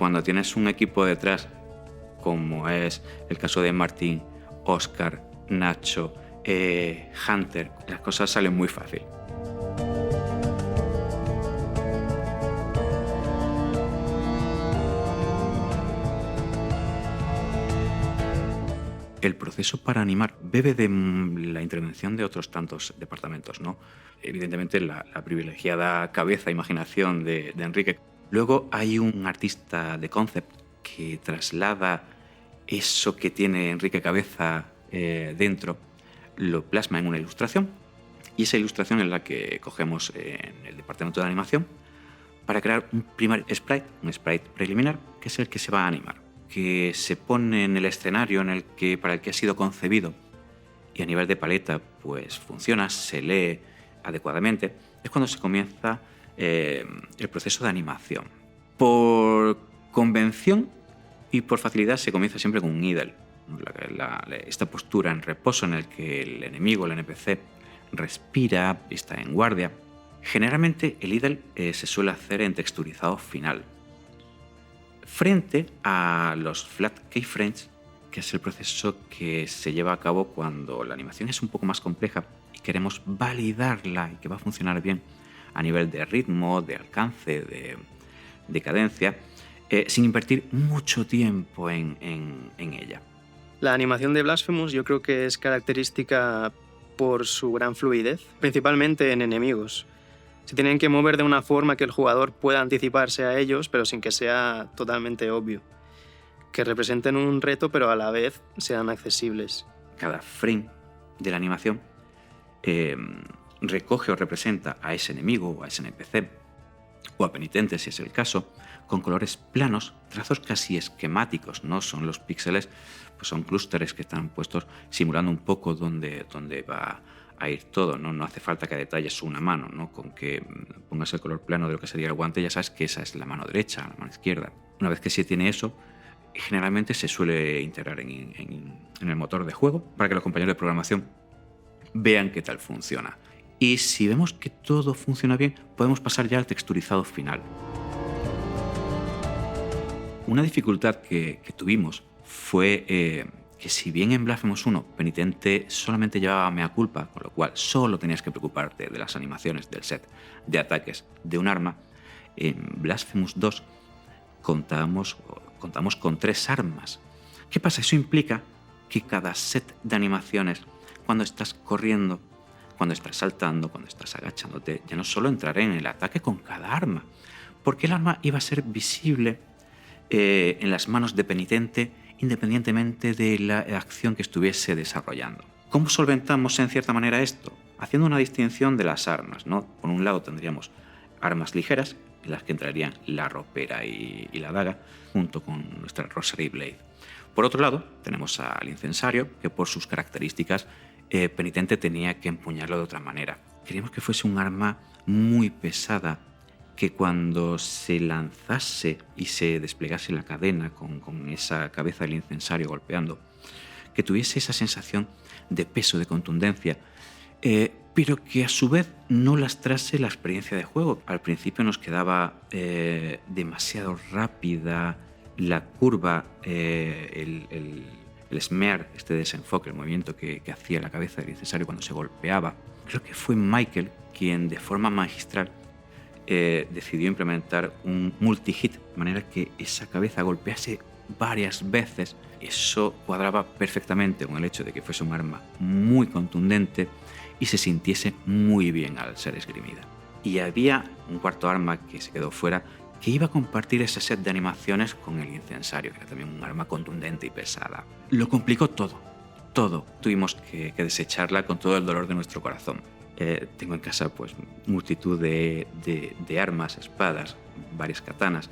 cuando tienes un equipo detrás, como es el caso de Martín, Óscar, Nacho, Hunter, las cosas salen muy fácil. El proceso para animar bebe de la intervención de otros tantos departamentos, ¿no? Evidentemente la privilegiada cabeza e imaginación de Enrique. Luego hay un artista de concept que traslada eso que tiene Enrique Cabeza dentro, lo plasma en una ilustración, y esa ilustración es la que cogemos en el departamento de animación para crear un primer sprite, un sprite preliminar, que es el que se va a animar, que se pone en el escenario para el que ha sido concebido, y a nivel de paleta pues funciona, se lee adecuadamente. Es cuando se comienza el proceso de animación. Por convención y por facilidad se comienza siempre con un idle, esta postura en reposo en el que el enemigo, el NPC, respira, está en guardia. Generalmente el idle se suele hacer en texturizado final, frente a los flat keyframes, que es el proceso que se lleva a cabo cuando la animación es un poco más compleja y queremos validarla y que va a funcionar bien a nivel de ritmo, de alcance, de cadencia, sin invertir mucho tiempo en ella. La animación de Blasphemous yo creo que es característica por su gran fluidez, principalmente en enemigos. Se tienen que mover de una forma que el jugador pueda anticiparse a ellos, pero sin que sea totalmente obvio. Que representen un reto, pero a la vez sean accesibles. Cada frame de la animación recoge o representa a ese enemigo o a ese NPC, o a penitente si es el caso, con colores planos, trazos casi esquemáticos, no son los píxeles, pues son clústeres que están puestos simulando un poco dónde va a ir todo, ¿no? No hace falta que detalles una mano, ¿no? Con que pongas el color plano de lo que sería el guante ya sabes que esa es la mano derecha, la mano izquierda. Una vez que se tiene eso, generalmente se suele integrar en el motor de juego para que los compañeros de programación vean qué tal funciona. Y si vemos que todo funciona bien, podemos pasar ya al texturizado final. Una dificultad que tuvimos fue que si bien en Blasphemous 1 Penitente solamente llevaba mea culpa, con lo cual solo tenías que preocuparte de las animaciones del set de ataques de un arma, en Blasphemous 2 contamos con 3 armas. ¿Qué pasa? Eso implica que cada set de animaciones, cuando estás corriendo, cuando estás saltando, cuando estás agachándote, ya no solo entraré en el ataque con cada arma, porque el arma iba a ser visible en las manos de Penitente independientemente de la acción que estuviese desarrollando. ¿Cómo solventamos en cierta manera esto? Haciendo una distinción de las armas, ¿no? Por un lado tendríamos armas ligeras, en las que entrarían la ropera y la daga, junto con nuestra Rosary Blade. Por otro lado, tenemos al incensario, que por sus características Penitente tenía que empuñarlo de otra manera. Queríamos que fuese un arma muy pesada, que cuando se lanzase y se desplegase la cadena con esa cabeza del incensario golpeando, que tuviese esa sensación de peso, de contundencia, pero que a su vez no lastrase la experiencia de juego. Al principio nos quedaba demasiado rápida la curva, el smear, este desenfoque, el movimiento que hacía la cabeza del incensario cuando se golpeaba. Creo que fue Michael quien de forma magistral decidió implementar un multi-hit, de manera que esa cabeza golpease varias veces. Eso cuadraba perfectamente con el hecho de que fuese un arma muy contundente y se sintiese muy bien al ser esgrimida. Y había un cuarto arma que se quedó fuera, que iba a compartir ese set de animaciones con el incensario, que era también un arma contundente y pesada. Lo complicó todo. Tuvimos que desecharla con todo el dolor de nuestro corazón. Tengo en casa pues multitud de armas, espadas, varias katanas,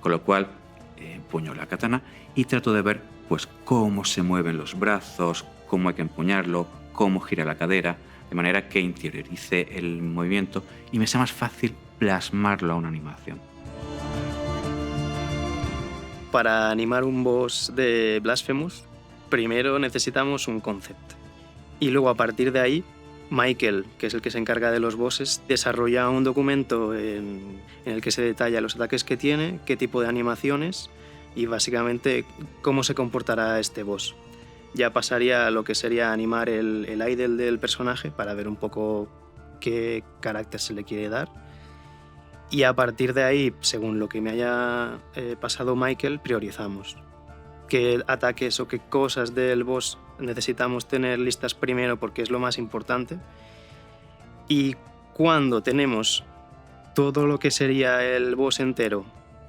con lo cual empuño la katana y trato de ver pues cómo se mueven los brazos, cómo hay que empuñarlo, cómo gira la cadera, de manera que interiorice el movimiento y me sea más fácil plasmarlo a una animación. Para animar un boss de Blasphemous, primero necesitamos un concept. Y luego a partir de ahí Michael, que es el que se encarga de los bosses, desarrolla un documento en el que se detalla los ataques que tiene, qué tipo de animaciones y básicamente cómo se comportará este boss. Ya pasaría a lo que sería animar el idle del personaje para ver un poco qué carácter se le quiere dar. Y a partir de ahí, según lo que me haya pasado Michael, priorizamos qué ataques o qué cosas del boss necesitamos tener listas primero porque es lo más importante. Y cuando tenemos todo lo que sería el boss entero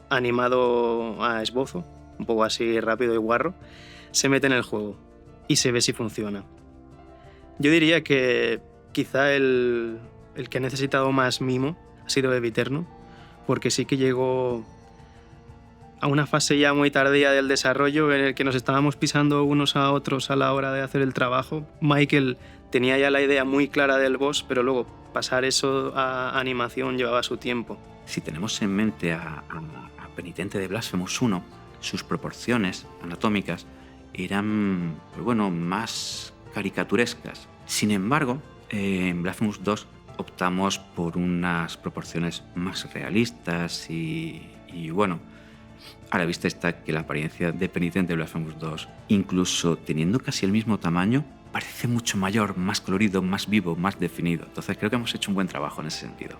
animado a esbozo, un poco así rápido y guarro, se mete en el juego y se ve si funciona. Yo diría que quizá el que ha necesitado más mimo ha sido Eviterno, porque sí que llegó a una fase ya muy tardía del desarrollo en el que nos estábamos pisando unos a otros a la hora de hacer el trabajo. Michael tenía ya la idea muy clara del boss, pero luego pasar eso a animación llevaba su tiempo. Si tenemos en mente a Penitente de Blasphemous 1, sus proporciones anatómicas eran, pues bueno, más caricaturescas. Sin embargo, en Blasphemous 2 optamos por unas proporciones más realistas y bueno, a la vista está que la apariencia de Penitente de Blasphemous 2, incluso teniendo casi el mismo tamaño, parece mucho mayor, más colorido, más vivo, más definido. Entonces creo que hemos hecho un buen trabajo en ese sentido.